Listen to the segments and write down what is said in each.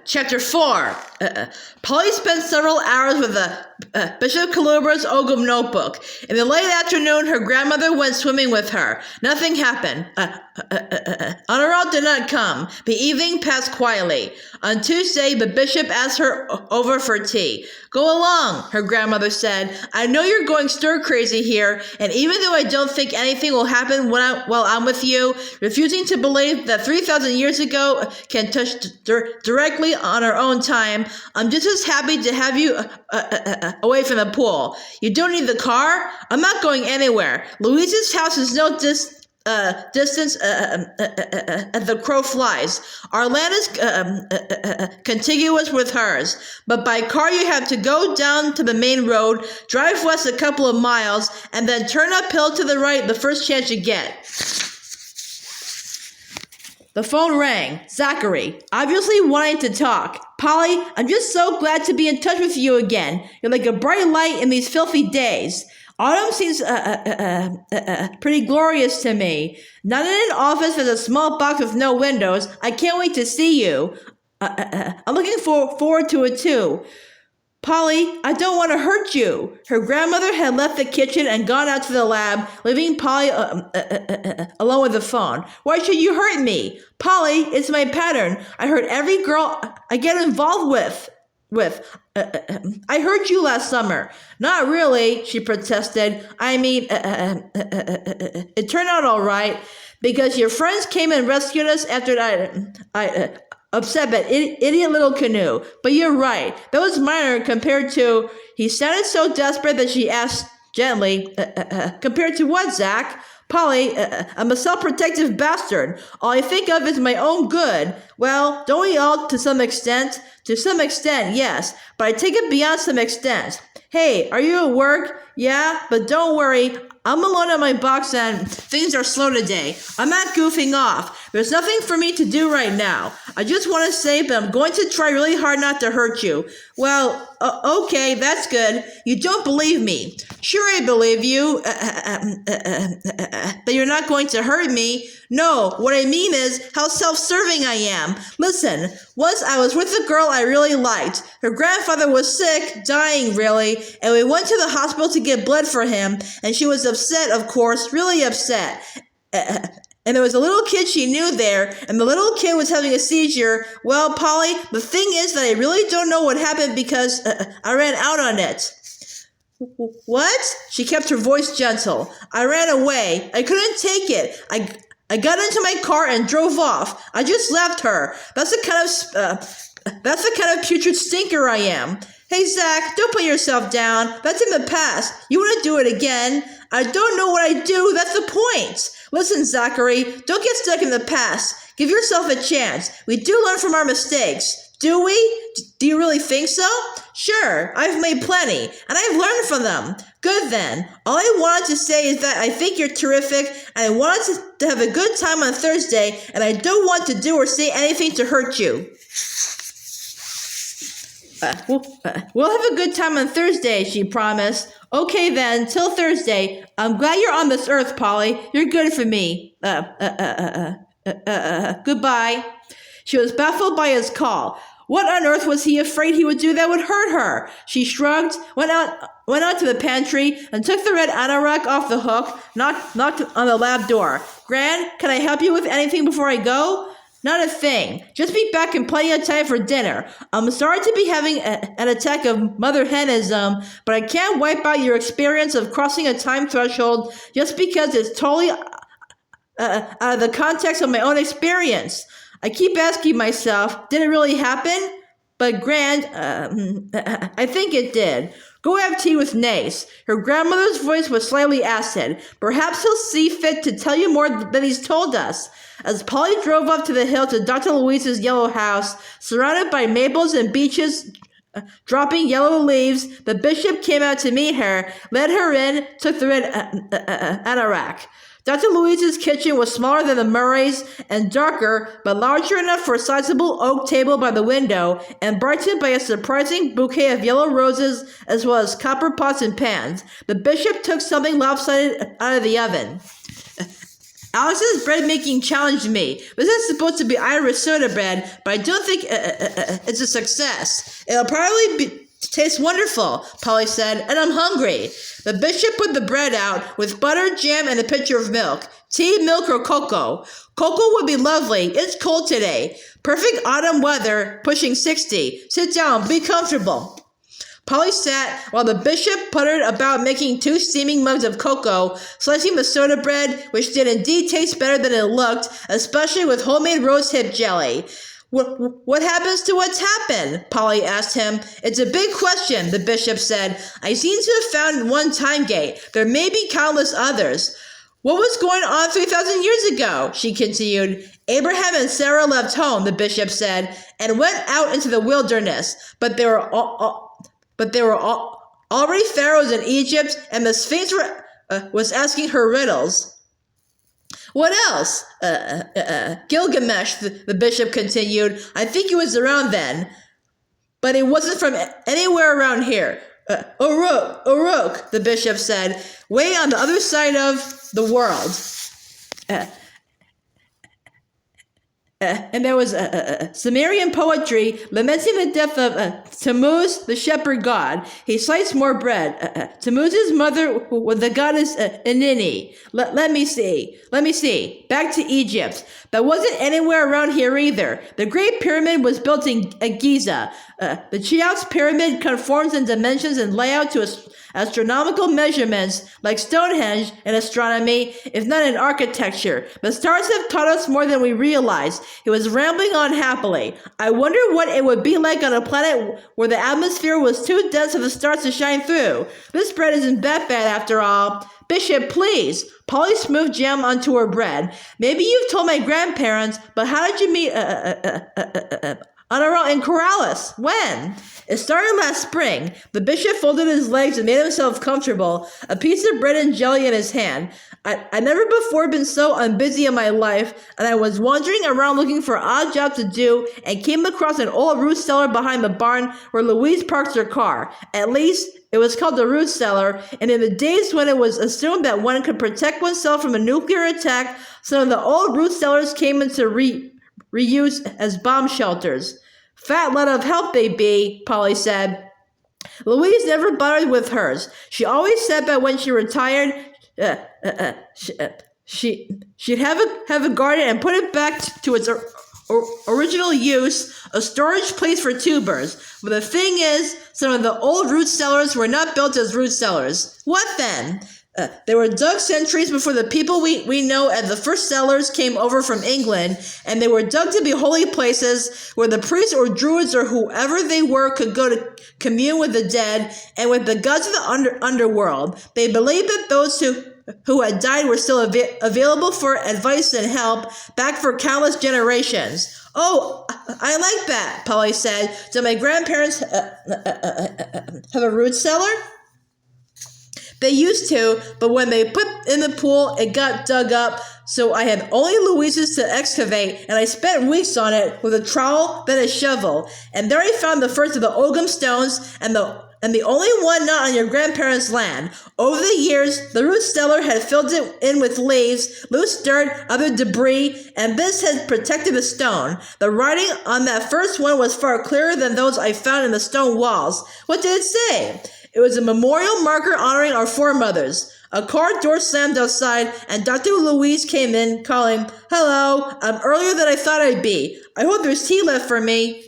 Chapter 4. Polly spent several hours with Bishop Kalubra's Ogum notebook. In the late afternoon, her grandmother went swimming with her. Nothing happened. Honorable did not come. The evening passed quietly. On Tuesday, the bishop asked her over for tea. Go along, her grandmother said. I know you're going stir-crazy here, and even though I don't think anything will happen while I'm with you, refusing to believe that 3,000 years ago can touch directly on our own time, I'm just as happy to have you away from the pool. You don't need the car? I'm not going anywhere. Louise's house is no distance as the crow flies. Our land is contiguous with hers, but by car you have to go down to the main road, drive west a couple of miles, and then turn uphill to the right the first chance you get. The phone rang. Zachary, obviously wanting to talk. Polly, I'm just so glad to be in touch with you again. You're like a bright light in these filthy days. Autumn seems pretty glorious to me. Not in an office with a small box with no windows. I can't wait to see you. I'm looking forward to it too. Polly, I don't want to hurt you. Her grandmother had left the kitchen and gone out to the lab, leaving Polly alone with the phone. Why should you hurt me? Polly, it's my pattern. I hurt every girl I get involved with. I hurt you last summer. Not really, she protested. I mean, it turned out all right because your friends came and rescued us after I upset that idiot little canoe. But you're right. That was minor compared to... He sounded so desperate that she asked gently, compared to what, Zach? Polly, I'm a self-protective bastard. All I think of is my own good. Well, don't we all to some extent? To some extent, yes, but I take it beyond some extent. Hey, are you at work? Yeah, but don't worry. I'm alone at my box and things are slow today. I'm not goofing off. There's nothing for me to do right now. I just want to say, but I'm going to try really hard not to hurt you. Well, okay, that's good. You don't believe me. Sure, I believe you. That you're not going to hurt me. No, what I mean is how self-serving I am. Listen, once I was with a girl I really liked. Her grandfather was sick, dying really, and we went to the hospital to get blood for him, and she was upset, of course, really upset. And there was a little kid she knew there, and the little kid was having a seizure. Well, Polly, the thing is that I really don't know what happened because I ran out on it. What? She kept her voice gentle. I ran away. I couldn't take it. I got into my car and drove off. I just left her. That's the kind of putrid stinker I am. Hey, Zach, don't put yourself down. That's in the past. You want to do it again? I don't know what I do. That's the point. Listen, Zachary, don't get stuck in the past. Give yourself a chance. We do learn from our mistakes. Do we? Do you really think so? Sure, I've made plenty, and I've learned from them. Good then. All I wanted to say is that I think you're terrific, and I wanted to have a good time on Thursday, and I don't want to do or say anything to hurt you. We'll have a good time on Thursday, she promised. Okay then, till Thursday. I'm glad you're on this earth, Polly. You're good for me. Goodbye. She was baffled by his call. What on earth was he afraid he would do that would hurt her? She shrugged, went out to the pantry, and took the red anorak off the hook, knocked on the lab door. Gran, can I help you with anything before I go? Not a thing. Just be back in plenty of time for dinner. I'm sorry to be having an attack of mother henism, but I can't wipe out your experience of crossing a time threshold just because it's totally out of the context of my own experience. I keep asking myself, did it really happen? But Grand, I think it did. Go have tea with Nace. Her grandmother's voice was slightly acid. Perhaps he'll see fit to tell you more than he's told us. As Polly drove up to the hill to Dr. Louise's yellow house, surrounded by maples and beeches dropping yellow leaves, the bishop came out to meet her, led her in, took the red anorak. Dr. Louise's kitchen was smaller than the Murrays and darker, but larger enough for a sizable oak table by the window, and brightened by a surprising bouquet of yellow roses as well as copper pots and pans. The bishop took something lopsided out of the oven. Alex's bread making challenged me. This is supposed to be Irish soda bread, but I don't think it's a success. It'll probably taste wonderful, Polly said, and I'm hungry. The bishop put the bread out with butter, jam, and a pitcher of milk. Tea, milk, or cocoa. Cocoa would be lovely. It's cold today. Perfect autumn weather, pushing 60. Sit down, be comfortable. Polly sat while the bishop puttered about making 2 steaming mugs of cocoa, slicing the soda bread, which did indeed taste better than it looked, especially with homemade rose hip jelly. What happens to what's happened? Polly asked him. It's a big question, the bishop said. I seem to have found one time gate. There may be countless others. What was going on 3,000 years ago? She continued. Abraham and Sarah left home, the bishop said, and went out into the wilderness. But they were already pharaohs in Egypt, and the Sphinx was asking her riddles. What else? Gilgamesh, the bishop continued. I think he was around then, but he wasn't from anywhere around here. Uruk, the bishop said, way on the other side of the world. And there was Sumerian poetry lamenting the death of Tammuz, the shepherd god. He sliced more bread. Tammuz's mother was the goddess Inini. Let me see. Back to Egypt. That wasn't anywhere around here either. The Great Pyramid was built in Giza. The Cheops Pyramid conforms in dimensions and layout to astronomical measurements like Stonehenge in astronomy, if not in architecture. The stars have taught us more than we realize. He was rambling on happily. I wonder what it would be like on a planet where the atmosphere was too dense for the stars to shine through. This bread isn't that bad after all. Bishop, please. Polly smoothed jam onto her bread. Maybe you've told my grandparents, but how did you meet on our own in Corrales? When? It started last spring. The bishop folded his legs and made himself comfortable, a piece of bread and jelly in his hand. I'd never before been so unbusy in my life, and I was wandering around looking for odd jobs to do and came across an old root cellar behind the barn where Louise parks her car. At least, it was called the root cellar, and in the days when it was assumed that one could protect oneself from a nuclear attack, some of the old root cellars came into reuse as bomb shelters. Fat lot of help they be, Polly said. Louise never bothered with hers. She always said that when she retired, she'd have a garden and put it back to its original use, a storage place for tubers. But the thing is, some of the old root cellars were not built as root cellars. What then? They were dug centuries before the people we know as the first settlers came over from England, and they were dug to be holy places where the priests or druids or whoever they were could go to commune with the dead and with the gods of the underworld. They believed that those who had died were still available for advice and help back for countless generations. Oh, I like that, Polly said. Do my grandparents have a root cellar? They used to, but when they put in the pool, it got dug up, so I had only Louise's to excavate, and I spent weeks on it with a trowel, then a shovel. And there I found the first of the Ogham stones, and the only one not on your grandparents' land. Over the years, the root cellar had filled it in with leaves, loose dirt, other debris, and this had protected the stone. The writing on that first one was far clearer than those I found in the stone walls. What did it say? It was a memorial marker honoring our foremothers. A car door slammed outside, and Dr. Louise came in, calling, "Hello, I'm earlier than I thought I'd be. I hope there's tea left for me."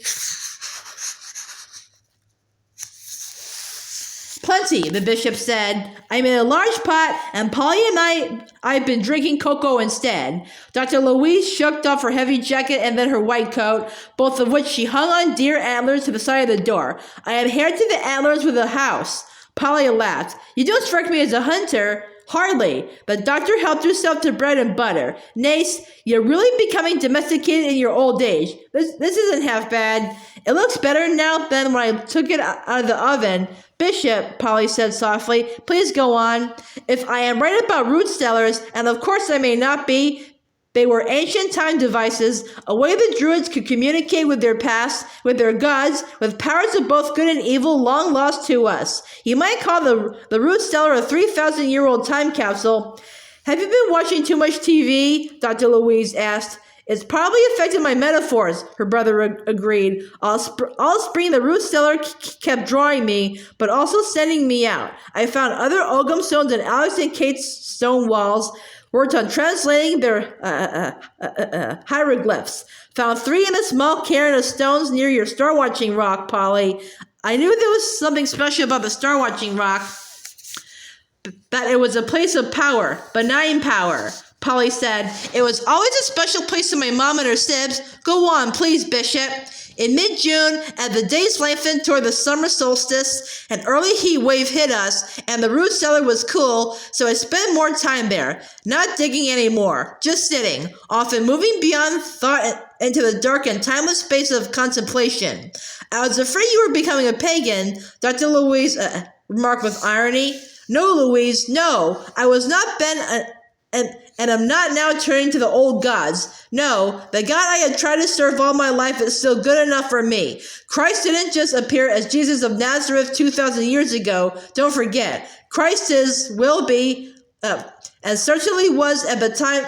Plenty, the bishop said. I made a large pot, and Polly and I've been drinking cocoa instead. Dr. Louise shook off her heavy jacket and then her white coat, both of which she hung on deer antlers to the side of the door. I inherited the antlers with the house. Polly laughed. You don't strike me as a hunter. Hardly. The doctor helped herself to bread and butter. Nace, you're really becoming domesticated in your old age. This isn't half bad. It looks better now than when I took it out of the oven. Bishop, Polly said softly, please go on. If I am right about root cellars, and of course I may not be, they were ancient time devices, a way the druids could communicate with their past, with their gods, with powers of both good and evil long lost to us. You might call the root cellar a 3,000-year-old time capsule. Have you been watching too much TV? Dr. Louise asked. It's probably affected my metaphors, her brother agreed. All spring, the root cellar kept drawing me, but also sending me out. I found other Ogum stones in Alex and Kate's stone walls, worked on translating their hieroglyphs. Found 3 in a small cairn of stones near your star-watching rock, Polly. I knew there was something special about the star-watching rock, that it was a place of power, benign power. Polly said, it was always a special place to my mom and her sibs. Go on, please, Bishop. In mid-June, as the days lengthened toward the summer solstice, an early heat wave hit us, and the root cellar was cool, so I spent more time there, not digging anymore, just sitting, often moving beyond thought into the dark and timeless space of contemplation. I was afraid you were becoming a pagan, Dr. Louise remarked with irony. No, Louise, no, I was not bent and I'm not now turning to the old gods. No, the God I had tried to serve all my life is still good enough for me. Christ didn't just appear as Jesus of Nazareth 2,000 years ago. Don't forget, Christ will be, and certainly was at the time,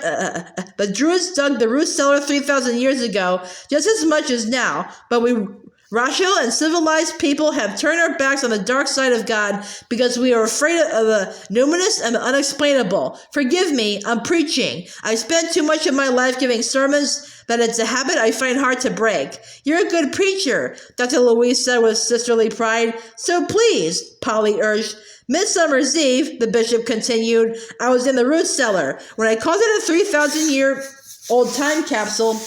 the druids dug the root cellar 3,000 years ago, just as much as now, but we rational and civilized people have turned our backs on the dark side of God because we are afraid of the numinous and the unexplainable. Forgive me, I'm preaching. I spent too much of my life giving sermons that it's a habit I find hard to break. You're a good preacher, Dr. Louise said with sisterly pride. So please, Polly urged. Midsummer's Eve, the bishop continued, I was in the root cellar. When I called it a 3,000-year-old time capsule,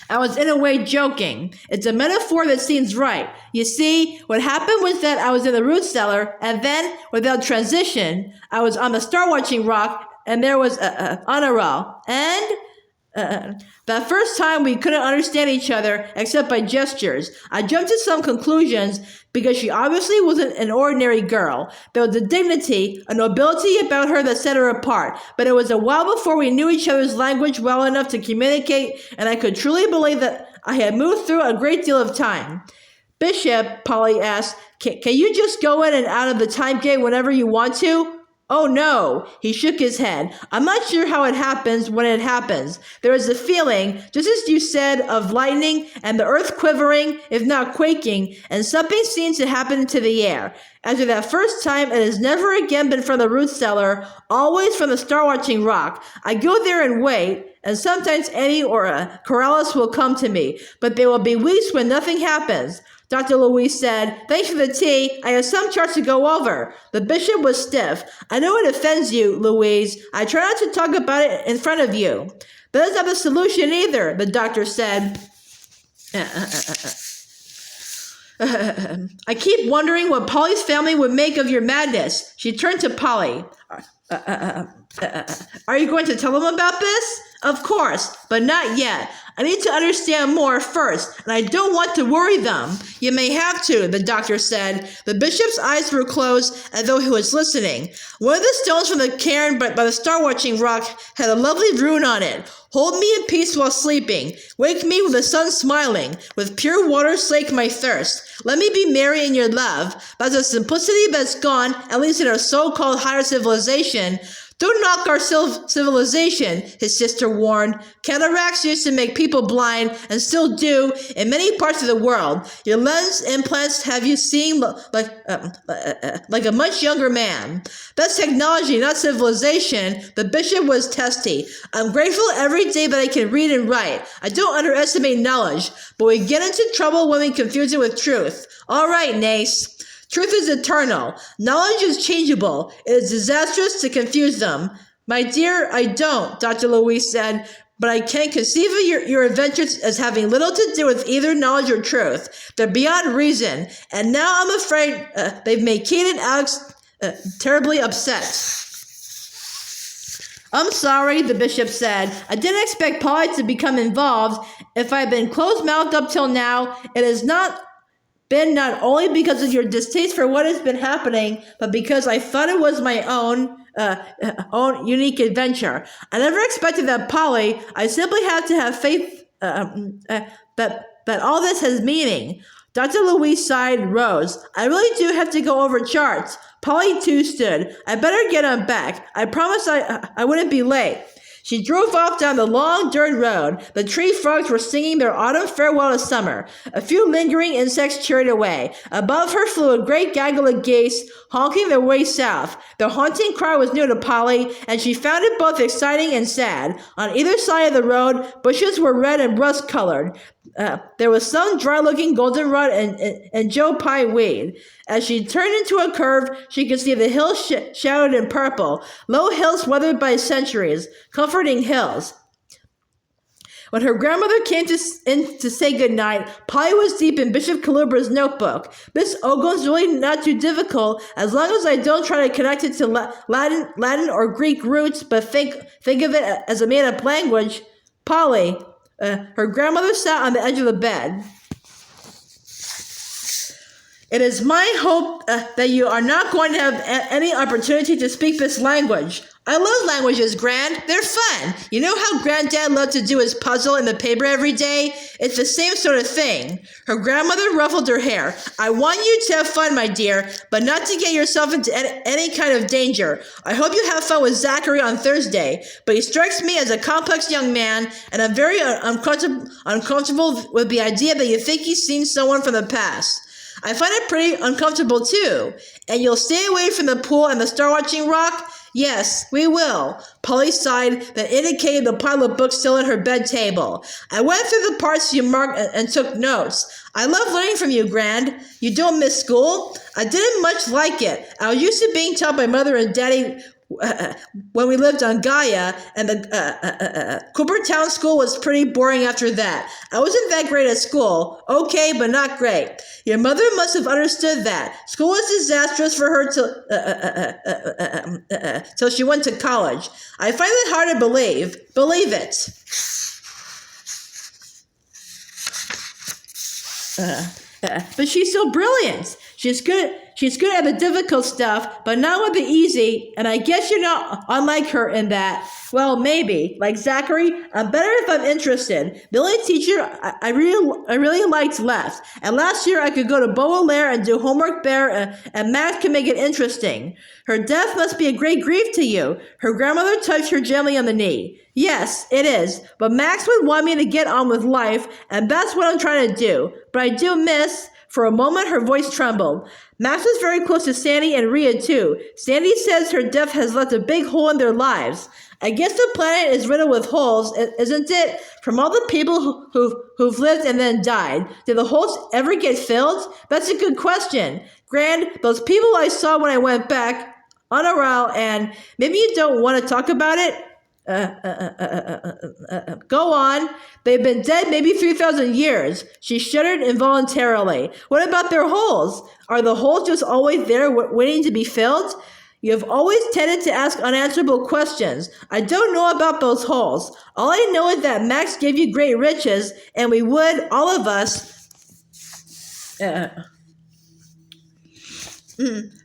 I was in a way joking. It's a metaphor that seems right. You see, what happened was that I was in the root cellar, and then, without transition, I was on the star-watching rock, and there was Honorel. And that first time we couldn't understand each other except by gestures. I jumped to some conclusions because she obviously wasn't an ordinary girl. There was a dignity, a nobility about her that set her apart. But it was a while before we knew each other's language well enough to communicate, and I could truly believe that I had moved through a great deal of time. Bishop, Polly asked, can you just go in and out of the time gate whenever you want to? Oh no, he shook his head. I'm not sure how it happens when it happens. There is a feeling, just as you said, of lightning and the earth quivering, if not quaking, and something seems to happen to the air. After that first time, it has never again been from the root cellar, always from the star-watching rock. I go there and wait, and sometimes Annie or Corrales will come to me, but there will be weeks when nothing happens. Dr. Louise said, thanks for the tea. I have some charts to go over. The bishop was stiff. I know it offends you, Louise. I try not to talk about it in front of you. But that's not the solution either, the doctor said. I keep wondering what Polly's family would make of your madness. She turned to Polly. Are you going to tell them about this? Of course, but not yet. I need to understand more first, and I don't want to worry them. You may have to, the doctor said. The bishop's eyes were closed as though he was listening. One of the stones from the cairn by the star-watching rock had a lovely rune on it. Hold me in peace while sleeping. Wake me with the sun smiling. With pure water slake my thirst. Let me be merry in your love. But the simplicity that's gone, at least in our so-called higher civilization, don't knock our civilization, his sister warned. Cataracts used to make people blind, and still do, in many parts of the world. Your lens implants have you seeing like a much younger man. That's technology, not civilization. The bishop was testy. I'm grateful every day that I can read and write. I don't underestimate knowledge, but we get into trouble when we confuse it with truth. All right, Nace. Truth is eternal. Knowledge is changeable. It is disastrous to confuse them. My dear, I don't, Dr. Louise said, but I can conceive of your adventures as having little to do with either knowledge or truth. They're beyond reason, and now I'm afraid they've made Kate and Alex terribly upset. I'm sorry, the bishop said. I didn't expect Polly to become involved. If I've been closed-mouthed up till now, it has not been not only because of your distaste for what has been happening, but because I thought it was my own unique adventure. I never expected that, Polly. I simply have to have faith that all this has meaning. Dr. Louise sighed and rose. I really do have to go over charts. Polly too stood. I better get on back. I promised I wouldn't be late. She drove off down the long dirt road. The tree frogs were singing their autumn farewell to summer. A few lingering insects chirruped away. Above her flew a great gaggle of geese, honking their way south. Their haunting cry was new to Polly, and she found it both exciting and sad. On either side of the road, bushes were red and rust-colored. There was some dry-looking goldenrod and Joe Pye weed. As she turned into a curve, she could see the hills shadowed in purple, low hills weathered by centuries, comforting hills. When her grandmother came in to say goodnight, Polly was deep in Bishop Calubra's notebook. Miss Oglin's really not too difficult, as long as I don't try to connect it to Latin or Greek roots, but think of it as a made-up language. Polly, her grandmother sat on the edge of the bed. It is my hope that you are not going to have any opportunity to speak this language. I love languages, Grand. They're fun. You know how Granddad loved to do his puzzle in the paper every day? It's the same sort of thing. Her grandmother ruffled her hair. I want you to have fun, my dear, but not to get yourself into any kind of danger. I hope you have fun with Zachary on Thursday, but he strikes me as a complex young man, and I'm very uncomfortable with the idea that you think he's seen someone from the past. I find it pretty uncomfortable, too. And you'll stay away from the pool and the star-watching rock? Yes, we will. Polly sighed, then indicated the pile of books still at her bed table. I went through the parts you marked and took notes. I love learning from you, Grand. You don't miss school? I didn't much like it. I was used to being taught by Mother and Daddy when we lived on Gaia, and the Coopertown school was pretty boring after that. I wasn't that great at school. Okay, but not great. Your mother must have understood that. School was disastrous for her till she went to college. I find it hard to believe. Believe it. But she's so brilliant. She's good at the difficult stuff, but not with the easy, and I guess you're not unlike her in that. Well, maybe. Like Zachary, I'm better if I'm interested. The only teacher I really liked left, and last year I could go to Baudelaire and do homework there, and math can make it interesting. Her death must be a great grief to you. Her grandmother touched her gently on the knee. Yes, it is, but Max would want me to get on with life, and that's what I'm trying to do. But I do miss... For a moment, her voice trembled. Max was very close to Sandy and Rhea, too. Sandy says her death has left a big hole in their lives. I guess the planet is riddled with holes, isn't it? From all the people who've lived and then died. Did the holes ever get filled? That's a good question. Grand, those people I saw when I went back on a row, and maybe you don't want to talk about it? Go on. They've been dead maybe 3,000 years. She shuddered involuntarily. What about their holes? Are the holes just always there waiting to be filled? You have always tended to ask unanswerable questions. I don't know about those holes. All I know is that Max gave you great riches, and we would, all of us,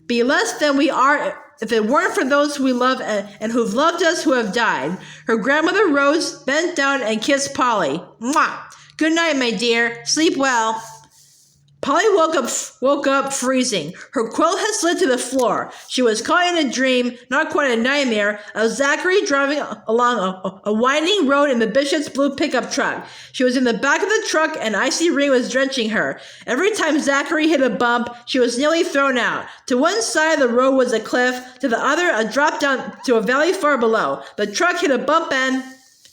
be less than we are if it weren't for those we love and who've loved us who have died. Her grandmother rose, bent down, and kissed Polly. Mwah! Good night, my dear. Sleep well. Polly woke up freezing. Her quilt had slid to the floor. She was caught in a dream, not quite a nightmare, of Zachary driving along a winding road in the Bishop's blue pickup truck. She was in the back of the truck, and icy rain was drenching her. Every time Zachary hit a bump, she was nearly thrown out. To one side of the road was a cliff, to the other a drop down to a valley far below. The truck hit a bump and...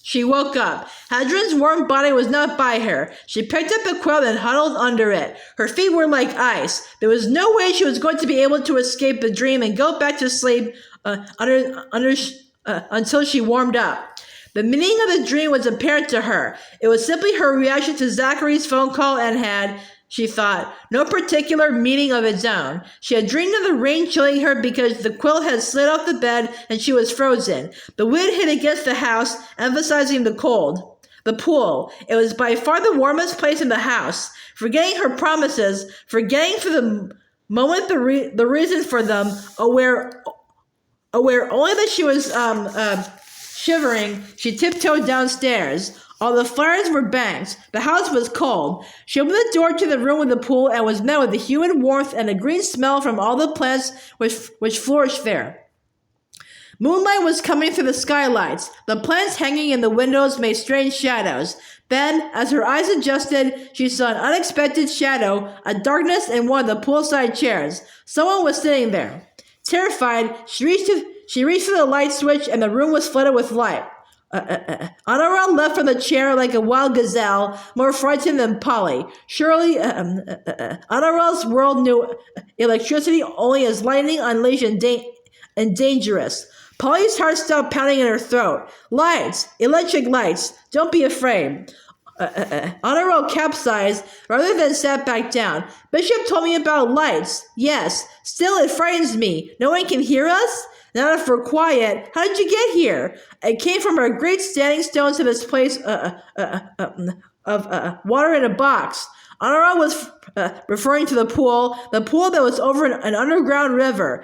She woke up. Hadron's warm body was not by her. She picked up a quilt and huddled under it. Her feet were like ice. There was no way she was going to be able to escape the dream and go back to sleep until she warmed up. The meaning of the dream was apparent to her. It was simply her reaction to Zachary's phone call and had, she thought, no particular meaning of its own. She had dreamed of the rain chilling her because the quilt had slid off the bed and she was frozen. The wind hit against the house, emphasizing the cold. The pool. It was by far the warmest place in the house. Forgetting her promises, forgetting for the moment the reason for them, aware only that she was shivering, she tiptoed downstairs. All the fires were banked. The house was cold. She opened the door to the room with the pool and was met with the humid warmth and a green smell from all the plants which flourished there. Moonlight was coming through the skylights. The plants hanging in the windows made strange shadows. Then, as her eyes adjusted, she saw an unexpected shadow, a darkness in one of the poolside chairs. Someone was sitting there. Terrified, she reached for the light switch and the room was flooded with light. Honorable left from the chair like a wild gazelle, more frightened than Polly. Surely, Honorable's world knew electricity only as lightning unleashed and dangerous. Polly's heart stopped pounding in her throat. Lights! Electric lights! Don't be afraid. Honorable capsized rather than sat back down. Bishop told me about lights. Yes. Still, it frightens me. No one can hear us? Not if we're quiet. How did you get here? I came from our great standing stone to this place of water in a box. Honorable was referring to the pool that was over an underground river.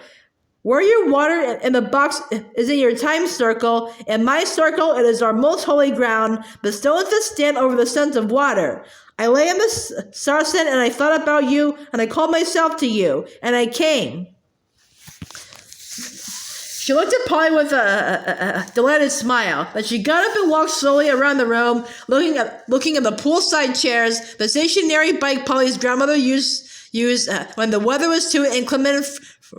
Where your water in the box is in your time circle. In my circle, it is our most holy ground, the stones that stand over the sense of water. I lay in the sarsen and I thought about you, and I called myself to you, and I came. She looked at Polly with a delighted smile. Then she got up and walked slowly around the room, looking at the poolside chairs, the stationary bike Polly's grandmother used when the weather was too inclement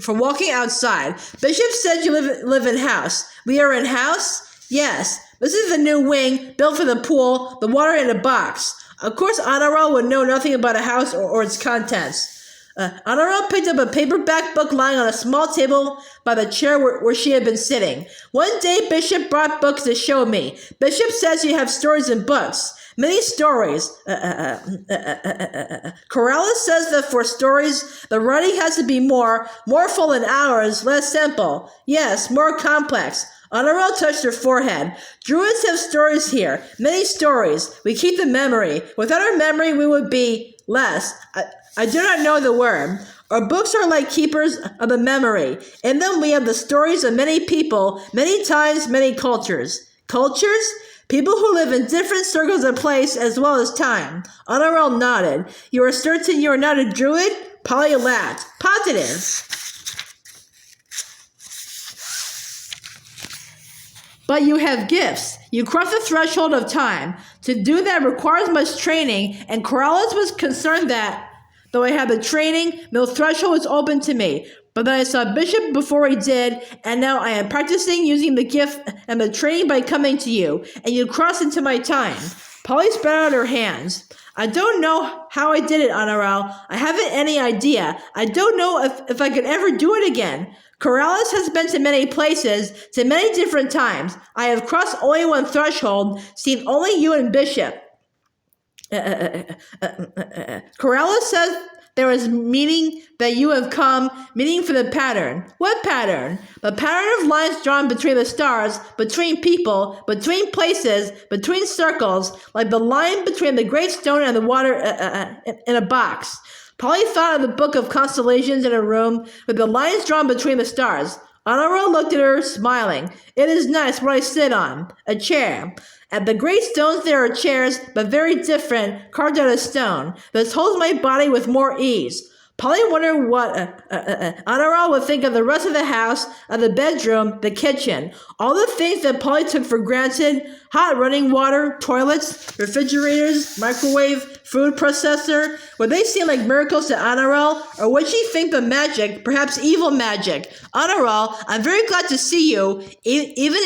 for walking outside. Bishop said you live in house. We are in house? Yes. This is the new wing, built for the pool, the water in a box. Of course, Honorable would know nothing about a house or its contents. Honorable picked up a paperback book lying on a small table by the chair where she had been sitting. One day, Bishop brought books to show me. Bishop says you have stories in books. Many stories. Corrales says that for stories, the writing has to be more full than ours, less simple. Yes, more complex. Honorable touched her forehead. Druids have stories here. Many stories. We keep the memory. Without our memory, we would be less. I do not know the word. Our books are like keepers of the memory. In them, we have the stories of many people, many times, many cultures. Cultures? People who live in different circles of place as well as time. Honorable nodded. You are certain you are not a druid? Polly laughed. Positive. But you have gifts. You cross the threshold of time. To do that requires much training, and Corrales was concerned that, though I had the training, no threshold was open to me. But then I saw Bishop before he did, and now I am practicing using the gift and the training by coming to you, and you cross into my time. Polly spread out her hands. I don't know how I did it, Honorable. I haven't any idea. I don't know if I could ever do it again. Corrales has been to many places, to many different times. I have crossed only one threshold, seen only you and Bishop. Corrales says there is meaning that you have come, meaning for the pattern. What pattern? The pattern of lines drawn between the stars, between people, between places, between circles, like the line between the great stone and the water in a box. Polly thought of the book of constellations in her room with the lines drawn between the stars. Honorable looked at her, smiling. It is nice what I sit on. A chair. At the great stones there are chairs, but very different, carved out of stone. This holds my body with more ease. Polly wondered what Honorable would think of the rest of the house, of the bedroom, the kitchen. All the things that Polly took for granted, hot running water, toilets, refrigerators, microwave, food processor, would they seem like miracles to Honorable, or would she think them magic, perhaps evil magic? Honorable, I'm very glad to see you, even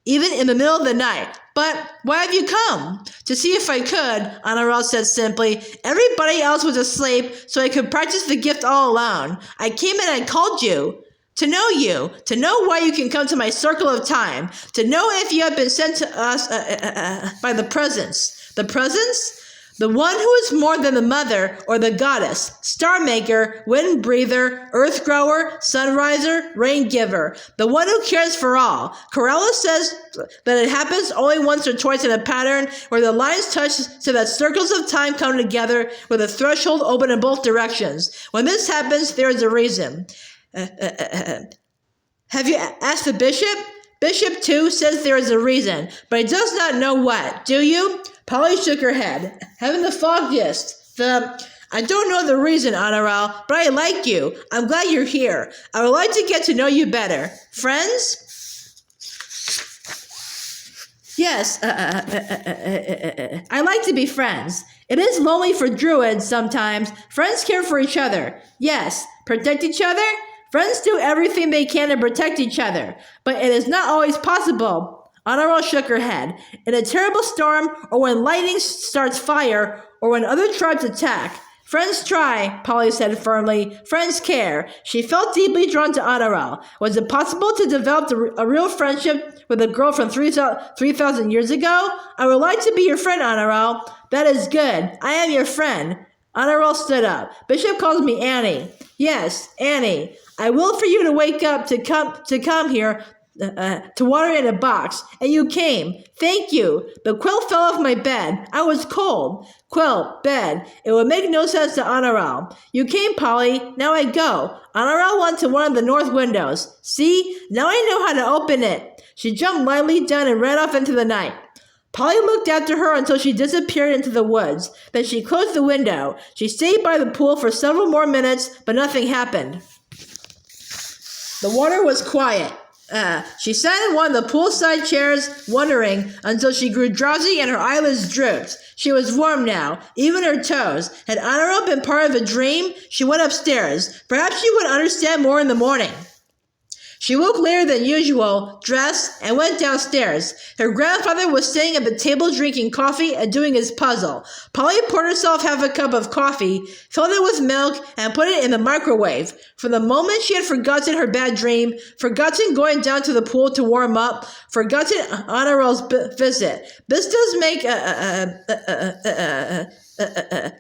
in the middle of the night. But why have you come? To see if I could, Honorable said simply. Everybody else was asleep, so I could practice the gift all alone. I came in and called you. To know why you can come to my circle of time, to know if you have been sent to us by the presence. The presence? The one who is more than the mother or the goddess, star maker, wind breather, earth grower, sunriser, rain giver, the one who cares for all. Corrales says that it happens only once or twice in a pattern where the lines touch so that circles of time come together with a threshold open in both directions. When this happens, there is a reason. Have you asked the bishop? Bishop, too, says there is a reason, but he does not know what. Do you? Polly shook her head. Haven't the foggiest. I don't know the reason, Honorable, but I like you. I'm glad you're here. I would like to get to know you better. Friends? Yes, I like to be friends. It is lonely for druids sometimes. Friends care for each other. Yes, protect each other? Friends do everything they can to protect each other, but it is not always possible. Honorable shook her head. In a terrible storm, or when lightning starts fire, or when other tribes attack, friends try, Polly said firmly. Friends care. She felt deeply drawn to Honorable. Was it possible to develop a real friendship with a girl from 3,000 years ago? I would like to be your friend, Honorable. That is good. I am your friend. Honorable stood up. Bishop calls me Annie. Yes, Annie. I will for you to wake up to come here to water in a box, and you came. Thank you. The quilt fell off my bed. I was cold. Quilt, bed. It would make no sense to Honorable. You came, Polly. Now I go. Honorable went to one of the north windows. See? Now I know how to open it. She jumped lightly down and ran off into the night. Polly looked after her until she disappeared into the woods. Then she closed the window. She stayed by the pool for several more minutes, but nothing happened. The water was quiet. She sat in one of the poolside chairs, wondering, until she grew drowsy and her eyelids drooped. She was warm now, even her toes. Had Honorable been part of a dream? She went upstairs. Perhaps she would understand more in the morning. She woke later than usual, dressed, and went downstairs. Her grandfather was sitting at the table drinking coffee and doing his puzzle. Polly poured herself half a cup of coffee, filled it with milk, and put it in the microwave. For the moment she had forgotten her bad dream, forgotten going down to the pool to warm up, forgotten Honorable's visit. This does make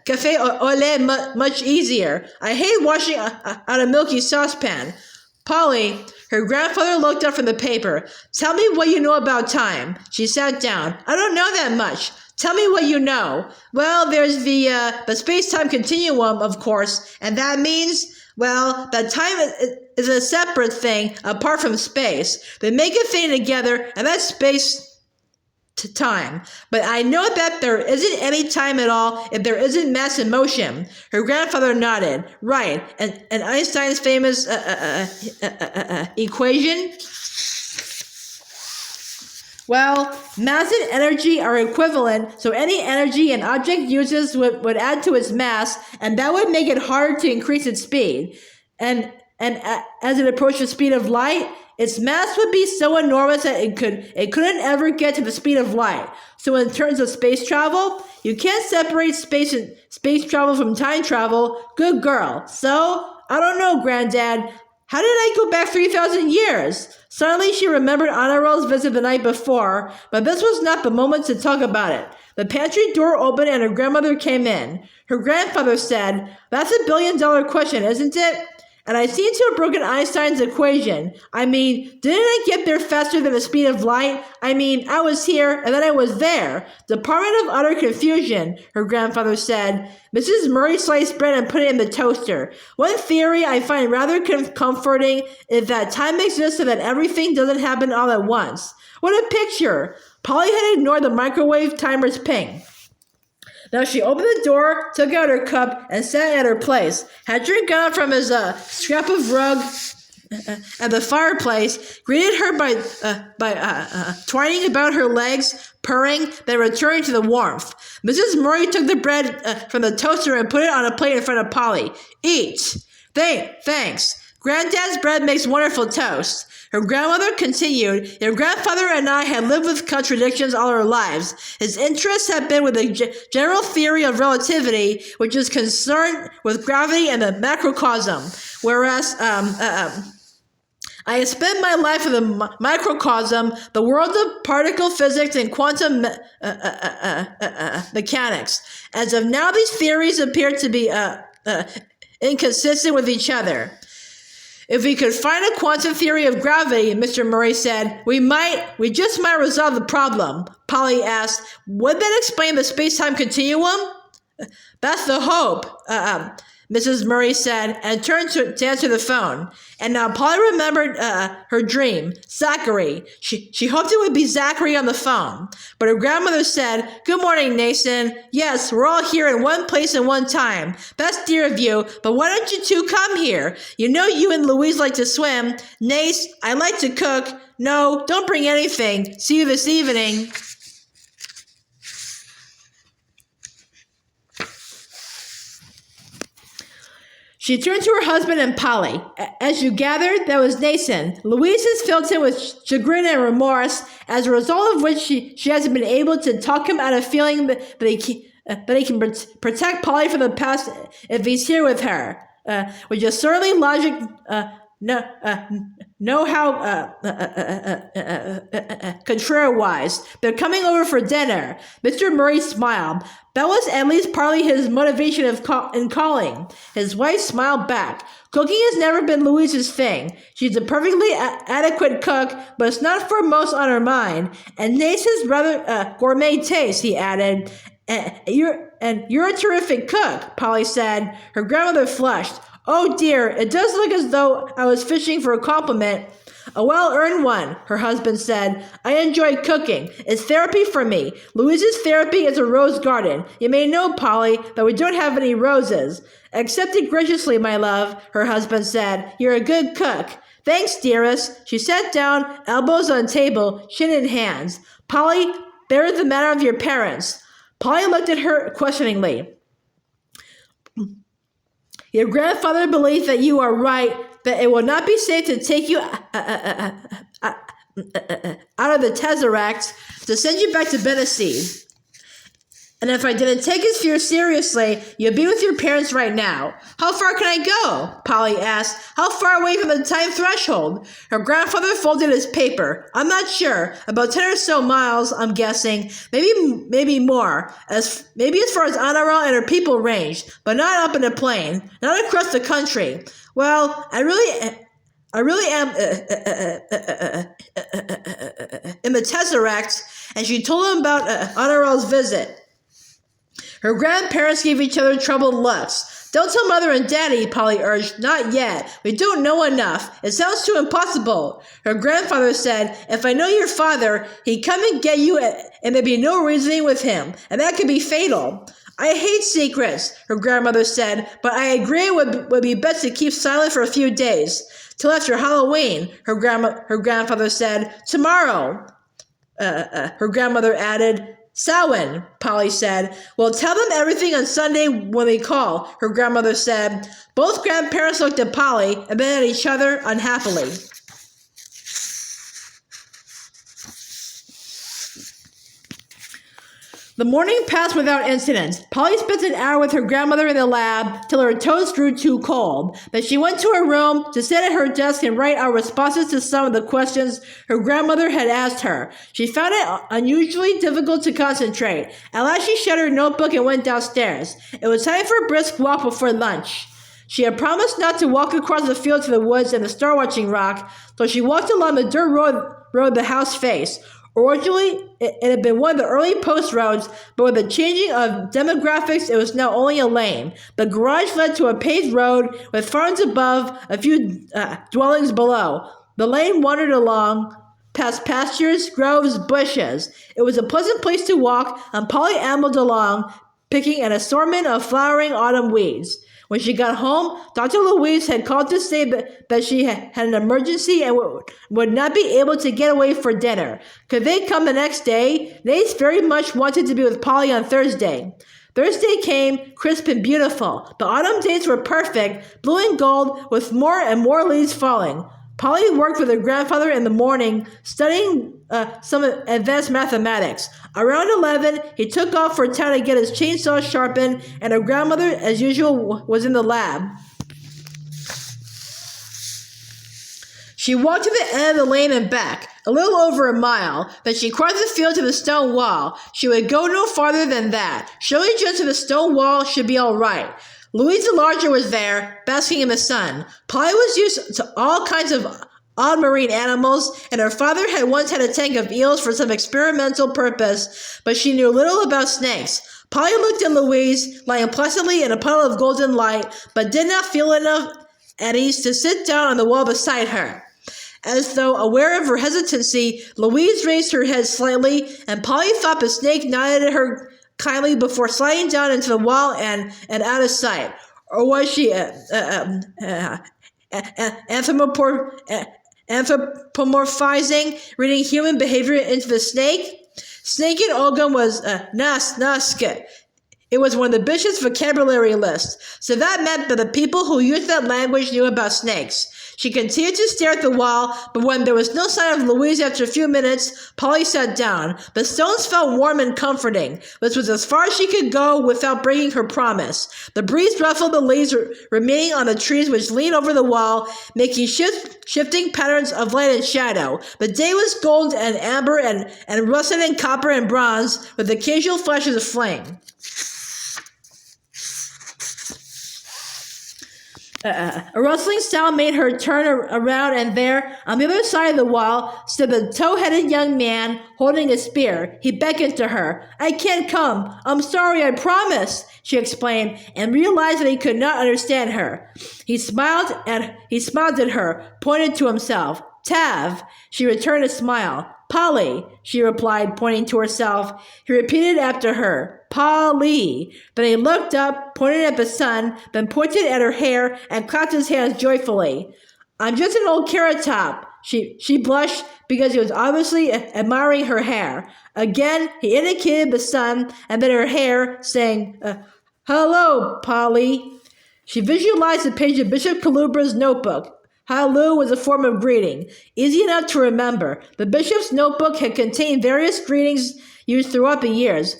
café au lait much easier. I hate washing out a milky saucepan. Polly, her grandfather looked up from the paper. Tell me what you know about time. She sat down. I don't know that much. Tell me what you know. Well, there's the space-time continuum, of course, and that means, well, that time is a separate thing apart from space. They make a thing together, and that's space to time. But I know that there isn't any time at all if there isn't mass and motion. Her grandfather nodded. Right. And Einstein's famous equation? Well, mass and energy are equivalent, so any energy an object uses would add to its mass, and that would make it harder to increase its speed. And as it approached the speed of light, its mass would be so enormous that it couldn't ever get to the speed of light. So in terms of space travel, you can't separate space travel from time travel. Good girl. So, I don't know, Granddad. How did I go back 3,000 years? Suddenly she remembered Honorable's visit the night before, but this was not the moment to talk about it. The pantry door opened and her grandmother came in. Her grandfather said, "That's a billion-dollar question, isn't it? And I seem to have broken Einstein's equation. I mean, didn't I get there faster than the speed of light? I mean, I was here, and then I was there. Department of utter confusion," her grandfather said. Mrs. Murry sliced bread and put it in the toaster. One theory I find rather comforting is that time exists so that everything doesn't happen all at once. What a picture! Polly had ignored the microwave timer's ping. Now she opened the door, took out her cup, and sat at her place. Hedrick got up from his scrap of rug at the fireplace, greeted her by twining about her legs, purring, then returning to the warmth. Mrs. Murry took the bread from the toaster and put it on a plate in front of Polly. "Eat." Thanks. Granddad's bread makes wonderful toast. Her grandmother continued, "Your grandfather and I had lived with contradictions all our lives. His interests have been with the general theory of relativity, which is concerned with gravity and the macrocosm, whereas I have spent my life in the microcosm, the world of particle physics and quantum mechanics. As of now, these theories appear to be inconsistent with each other. If we could find a quantum theory of gravity," Mr. Murry said, we just might resolve the problem." Polly asked, "Would that explain the space-time continuum?" That's the hope, Mrs. Murry said, and turned to answer the phone. And now Polly remembered her dream, Zachary. She hoped it would be Zachary on the phone. But her grandmother said, "Good morning, Nathan. Yes, we're all here in one place and one time. That's dear of you, but why don't you two come here? You know you and Louise like to swim. Nace, I like to cook. No, don't bring anything. See you this evening." She turned to her husband and Polly. "As you gathered, that was Nathan. Louise is filled in with chagrin and remorse, as a result of which she hasn't been able to talk him out of feeling that he can protect Polly from the past if he's here with her. Which is certainly logic. Know how contrary-wise. They're coming over for dinner." Mr. Murry smiled. That was at least partly his motivation in calling. His wife smiled back. "Cooking has never been Louise's thing. She's a perfectly adequate cook, but it's not foremost on her mind. And Nathan's rather gourmet taste," he added. You're a terrific cook," Polly said. Her grandmother flushed. "Oh dear, it does look as though I was fishing for a compliment." "A well-earned one," her husband said. "I enjoy cooking. It's therapy for me. Louise's therapy is a rose garden. You may know, Polly, that we don't have any roses." "Accept it graciously, my love," her husband said. "You're a good cook." "Thanks, dearest." She sat down, elbows on table, chin in hands. "Polly, there is the matter of your parents." Polly looked at her questioningly. "Your grandfather believes that you are right, that it will not be safe to take you out of the Tesseract to send you back to Beniseed. And if I didn't take his fear seriously, you'd be with your parents right now." "How far can I go?" Polly asked. "How far away from the time threshold?" Her grandfather folded his paper. "I'm not sure. About 10 or so miles, I'm guessing. Maybe more. Maybe as far as Honorable and her people range, but not up in the plain. Not across the country. Well, I really am in the Tesseract." And she told him about Honorable's visit. Her grandparents gave each other troubled looks. "Don't tell Mother and Daddy," Polly urged. "Not yet. We don't know enough. It sounds too impossible." Her grandfather said, "If I know your father, he'd come and get you, and there'd be no reasoning with him, and that could be fatal." "I hate secrets," her grandmother said, "but I agree it would be best to keep silent for a few days. Till after Halloween," her grandfather said. "Tomorrow," her grandmother added. "Samhain," Polly said. "We'll tell them everything on Sunday when we call," her grandmother said. Both grandparents looked at Polly and then at each other unhappily. The morning passed without incident. Polly spent an hour with her grandmother in the lab till her toes grew too cold. Then she went to her room to sit at her desk and write out responses to some of the questions her grandmother had asked her. She found it unusually difficult to concentrate. At last she shut her notebook and went downstairs. It was time for a brisk walk before lunch. She had promised not to walk across the field to the woods and the star-watching rock, so she walked along the dirt road the house faced. Originally, it had been one of the early post roads, but with the changing of demographics, it was now only a lane. The garage led to a paved road with farms above, a few dwellings below. The lane wandered along, past pastures, groves, bushes. It was a pleasant place to walk, and Polly ambled along, picking an assortment of flowering autumn weeds. When she got home, Dr. Louise had called to say that she had an emergency and would not be able to get away for dinner. Could they come the next day? Nace very much wanted to be with Polly on Thursday. Thursday came, crisp and beautiful. The autumn days were perfect, blue and gold, with more and more leaves falling. Polly worked with her grandfather in the morning, studying some advanced mathematics. Around 11, he took off for town to get his chainsaw sharpened, and her grandmother, as usual, was in the lab. She walked to the end of the lane and back, a little over a mile. Then she crossed the field to the stone wall. She would go no farther than that. Surely just to the stone wall should be all right. Louise the Larger was there, basking in the sun. Polly was used to all kinds of odd marine animals, and her father had once had a tank of eels for some experimental purpose, but she knew little about snakes. Polly looked at Louise, lying placidly in a puddle of golden light, but did not feel enough at ease to sit down on the wall beside her. As though aware of her hesitancy, Louise raised her head slightly, and Polly thought the snake nodded at her kindly before sliding down into the wall and out of sight. Or was she anthropomorphizing, reading human behavior into the snake? Snake in Ogham was nask. It was one of the bishop's vocabulary list, so that meant that the people who used that language knew about snakes. She continued to stare at the wall, but when there was no sign of Louise after a few minutes, Polly sat down. The stones felt warm and comforting. This was as far as she could go without breaking her promise. The breeze ruffled the leaves remaining on the trees which leaned over the wall, making shifting patterns of light and shadow. The day was gold and amber and russet and copper and bronze, with occasional flashes of flame. A rustling sound made her turn around, and there, on the other side of the wall, stood a tow-headed young man holding a spear. He beckoned to her. "I can't come. I'm sorry, I promise," she explained, and realized that he could not understand her. He smiled at her, pointed to himself. "Tav," she returned a smile. "Polly," she replied, pointing to herself. He repeated after her, "Polly." Then he looked up, pointed at the sun, then pointed at her hair, and clapped his hands joyfully. "I'm just an old carrot top." She blushed because he was obviously admiring her hair. Again, he indicated the sun and then her hair, saying, "Hello, Polly." She visualized the page of Bishop Kalubra's notebook. Hello was a form of greeting, easy enough to remember. The bishop's notebook had contained various greetings used throughout the years.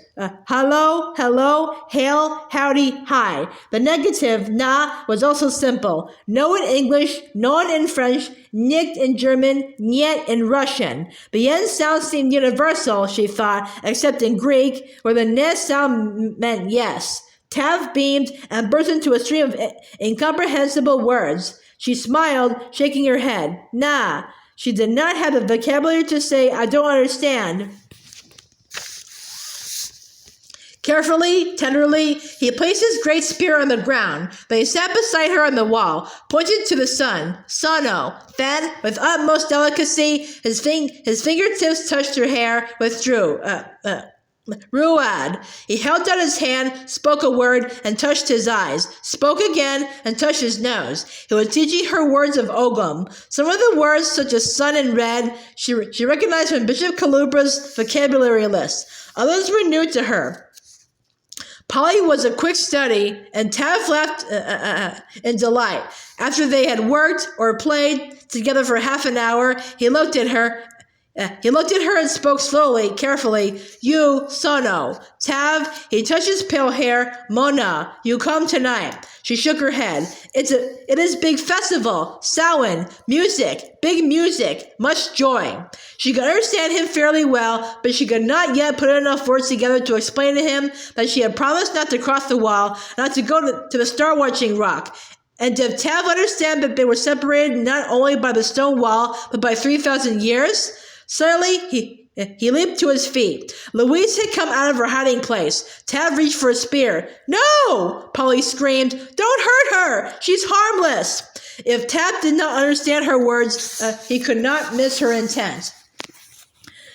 Hello, hello, hail, howdy, hi. The negative, na, was also simple. No in English, non in French, nicht in German, niet in Russian. The N sound seemed universal, she thought, except in Greek, where the ne sound meant yes. Tav beamed and burst into a stream of incomprehensible words. She smiled, shaking her head. Nah, she did not have the vocabulary to say, "I don't understand." Carefully, tenderly, he placed his great spear on the ground. Then he sat beside her on the wall, pointed to the sun. Sono. Then, with utmost delicacy, his fingertips touched her hair, withdrew. Ruad. He held out his hand, spoke a word, and touched his eyes, spoke again, and touched his nose. He was teaching her words of Ogham. Some of the words, such as sun and red, she recognized from Bishop Kalubra's vocabulary list. Others were new to her. Polly was a quick study, and Tav laughed in delight. After they had worked or played together for half an hour, he looked at her and spoke slowly, carefully. You, Sono. Tav, he touched his pale hair. Mona, you come tonight. She shook her head. It is big festival. Samhain. Music. Big music. Much joy. She could understand him fairly well, but she could not yet put enough words together to explain to him that she had promised not to cross the wall, not to go to the star-watching rock. And did Tav understand that they were separated not only by the stone wall, but by 3,000 years? Suddenly, he leaped to his feet. Louise had come out of her hiding place. Tav reached for a spear. "No!" Polly screamed. "Don't hurt her! She's harmless!" If Tav did not understand her words, he could not miss her intent.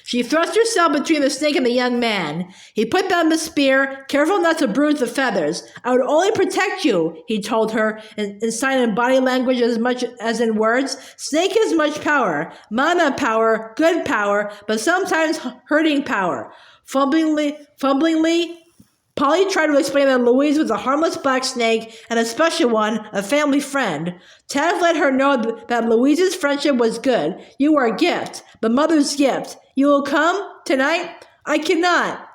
She thrust herself between the snake and the young man. He put down the spear, careful not to bruise the feathers. "I would only protect you," he told her, in sign and body language as much as in words. "Snake has much power. Mana power, good power, but sometimes hurting power." Fumblingly, Polly tried to explain that Louise was a harmless black snake and a special one, a family friend. Tav let her know that Louise's friendship was good. "You are a gift, the mother's gift. You will come tonight?" "I cannot.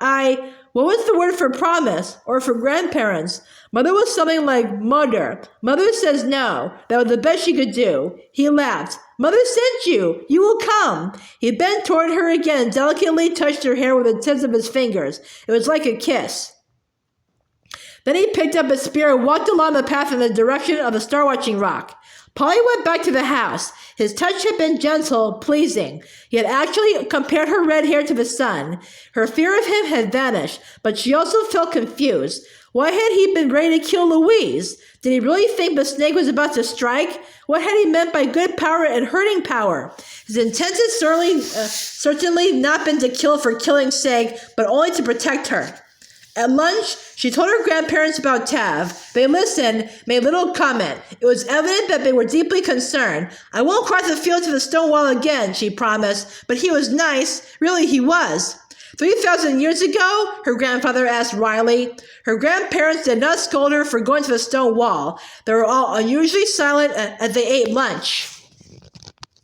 What was the word for promise or for grandparents?" Mother was something like mother. Mother says no. That was the best she could do. He laughed. "Mother sent you. You will come." He bent toward her again and delicately touched her hair with the tips of his fingers. It was like a kiss. Then he picked up his spear and walked along the path in the direction of the star-watching rock. Polly went back to the house. His touch had been gentle, pleasing. He had actually compared her red hair to the sun. Her fear of him had vanished, but she also felt confused. Why had he been ready to kill Louise? Did he really think the snake was about to strike? What had he meant by good power and hurting power? His intent had certainly not been to kill for killing's sake, but only to protect her. At lunch, she told her grandparents about Tav. They listened, made little comment. It was evident that they were deeply concerned. I won't cross the field to the stone wall again, she promised, but he was nice. Really, he was. 3,000 years ago? Her grandfather asked wryly. Her grandparents did not scold her for going to the stone wall. They were all unusually silent as they ate lunch.